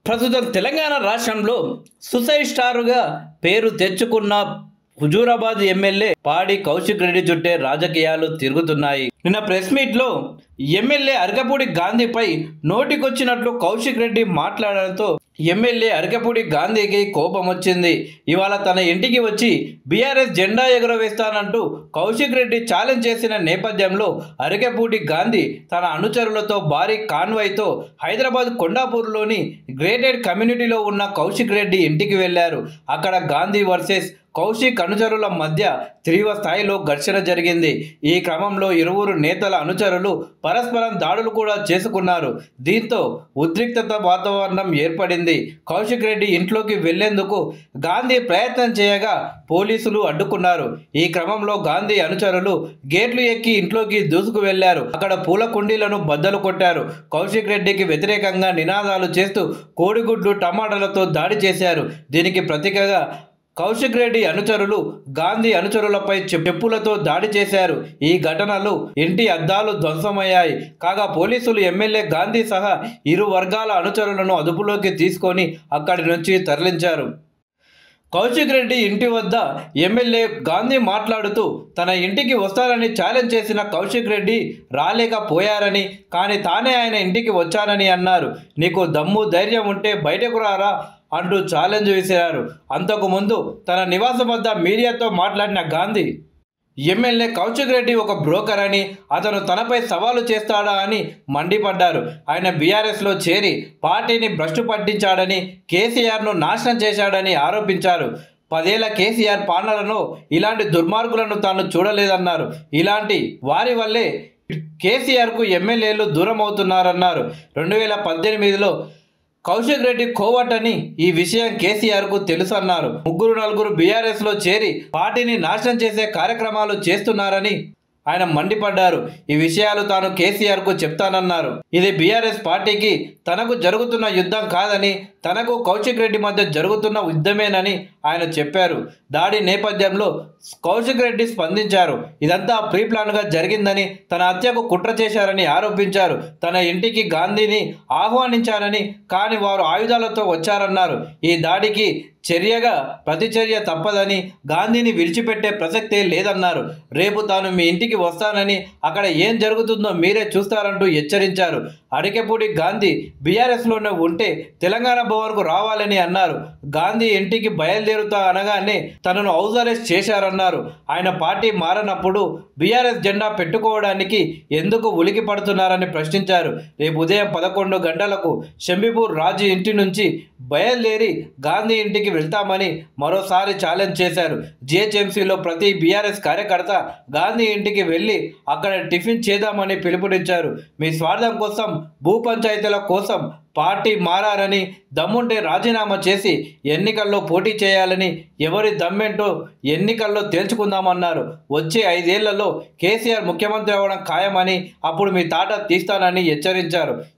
ప్రస్తుతం తెలంగాణ రాష్ట్రంలో సూసైడ్ స్టార్గా పేరు తెచ్చుకున్న హుజూరాబాద్ ఎమ్మెల్యే పాడి కౌశిక్ రెడ్డి చుట్టే రాజకీయాలు తిరుగుతున్నాయి. నిన్న ప్రెస్ మీట్లో ఎమ్మెల్యే అరకపూడి గాంధీపై నోటికొచ్చినట్లు కౌశిక్ రెడ్డి మాట్లాడడంతో ఎమ్మెల్యే అరకపూడి గాంధీకి కోపం వచ్చింది. ఇవాళ తన ఇంటికి వచ్చి బీఆర్ఎస్ జెండా ఎగురవేస్తానంటూ కౌశిక్ రెడ్డి ఛాలెంజ్ చేసిన నేపథ్యంలో అరకపూడి గాంధీ తన అనుచరులతో భారీ కాన్వాయ్తో హైదరాబాద్ కొండాపూర్లోని గ్రేటెడ్ కమ్యూనిటీలో ఉన్న కౌశిక్ రెడ్డి ఇంటికి వెళ్లారు. అక్కడ గాంధీ వర్సెస్ కౌశిక్ అనుచరుల మధ్య తీవ్ర స్థాయిలో ఘర్షణ జరిగింది. ఈ క్రమంలో ఇరువురు నేతల అనుచరులు పరస్పరం దాడులు కూడా చేసుకున్నారు. దీంతో ఉద్రిక్తత వాతావరణం ఏర్పడింది. కౌశిక్ రెడ్డి ఇంట్లోకి వెళ్లేందుకు గాంధీ ప్రయత్నం చేయగా పోలీసులు అడ్డుకున్నారు. ఈ క్రమంలో గాంధీ అనుచరులు గేట్లు ఎక్కి ఇంట్లోకి దూసుకు వెళ్లారు. అక్కడ పూల కుండీలను బద్దలు కొట్టారు. కౌశిక్ రెడ్డికి వ్యతిరేకంగా నినాదాలు చేస్తూ కోడిగుడ్లు టమాటాలతో దాడి చేశారు. దీనికి ప్రతీకగా కౌశిక్ రెడ్డి అనుచరులు గాంధీ అనుచరులపై చెప్పులతో దాడి చేశారు. ఈ ఘటనలు ఇంటి అద్దాలు ధ్వంసమయ్యాయి. కాగా పోలీసులు ఎమ్మెల్యే గాంధీ సహా ఇరు వర్గాల అనుచరులను అదుపులోకి తీసుకొని అక్కడి నుంచి తరలించారు. కౌశిక్ రెడ్డి ఇంటి వద్ద ఎమ్మెల్యే గాంధీ మాట్లాడుతూ తన ఇంటికి వస్తారని ఛాలెంజ్ చేసిన కౌశిక్ రెడ్డి రాలేకపోయారని, కానీ తానే ఆయన ఇంటికి వచ్చానని అన్నారు. నీకు దమ్ము ధైర్యం ఉంటే బయటకు రారా అంటూ ఛాలెంజ్ విసిరారు. అంతకుముందు తన నివాసం వద్ద మీడియాతో మాట్లాడిన గాంధీ ఎమ్మెల్యే కౌశిక్ రెడ్డి ఒక బ్రోకర్ అని, అతను తనపై సవాలు చేస్తాడా అని మండిపడ్డారు. ఆయన బీఆర్ఎస్లో చేరి పార్టీని భ్రష్టు పట్టించాడని, కేసీఆర్ను నాశనం చేశాడని ఆరోపించారు. 10 ఏళ్ల కేసీఆర్ పాలనలో ఇలాంటి దుర్మార్గులను తాను చూడలేదన్నారు. ఇలాంటి వారి వల్లే కేసీఆర్కు ఎమ్మెల్యేలు దూరం అవుతున్నారన్నారు. 2018లో కౌశిక్ రెడ్డి కోవట్ అని, ఈ విషయం కేసీఆర్కు తెలుసు అన్నారు. 3-4 బీఆర్ఎస్లో చేరి పార్టీని నాశనం చేసే కార్యక్రమాలు చేస్తున్నారని ఆయన మండిపడ్డారు. ఈ విషయాలు తాను కేసీఆర్కు చెప్తానన్నారు. ఇది బీఆర్ఎస్ పార్టీకి తనకు జరుగుతున్న యుద్ధం కాదని, తనకు కౌశిక్ రెడ్డి మధ్య జరుగుతున్న యుద్ధమేనని ఆయన చెప్పారు. దాడి నేపథ్యంలో కౌశిక్ రెడ్డి స్పందించారు. ఇదంతా ప్రీప్లాన్గా జరిగిందని, తన హత్యకు కుట్ర చేశారని ఆరోపించారు. తన ఇంటికి గాంధీని ఆహ్వానించారని, కానీ వారు ఆయుధాలతో వచ్చారన్నారు. ఈ దాడికి చర్యగా ప్రతిచర్య తప్పదని, గాంధీని విడిచిపెట్టే ప్రసక్తే లేదన్నారు. రేపు తాను మీ ఇంటికి వస్తానని, అక్కడ ఏం జరుగుతుందో మీరే చూస్తారంటూ హెచ్చరించారు. అరకపూడి గాంధీ బీఆర్ఎస్లోనే ఉంటే తెలంగాణ భవన్కు రావాలని అన్నారు. గాంధీ ఇంటికి బయలుదేరుతా అనగానే తనను హౌస్ అరెస్ట్ చేశారన్నారు. ఆయన పార్టీ మారనప్పుడు బీఆర్ఎస్ జెండా పెట్టుకోవడానికి ఎందుకు ఉలికి పడుతున్నారని ప్రశ్నించారు. రేపు ఉదయం 11 గంటలకు షంబీపూర్ రాజు ఇంటి నుంచి బయలుదేరి గాంధీ ఇంటికి వెళ్తామని మరోసారి ఛాలెంజ్ చేశారు. జీహెచ్ఎంసీలో ప్రతి బీఆర్ఎస్ కార్యకర్త గాంధీ ఇంటికి వెళ్ళి అక్కడ టిఫిన్ చేద్దామని పిలుపునిచ్చారు. మీ స్వార్థం కోసం, భూ పంచాయతీల కోసం పార్టీ మారని, దమ్ముంటే రాజీనామా చేసి ఎన్నికల్లో పోటీ చేయాలని, ఎవరి దమ్మేంటో ఎన్నికల్లో తేల్చుకుందామన్నారు. వచ్చే 5 ఏళ్లలో కేసీఆర్ ముఖ్యమంత్రి అవ్వడం ఖాయమని, అప్పుడు మీ తాట తీస్తానని హెచ్చరించారు.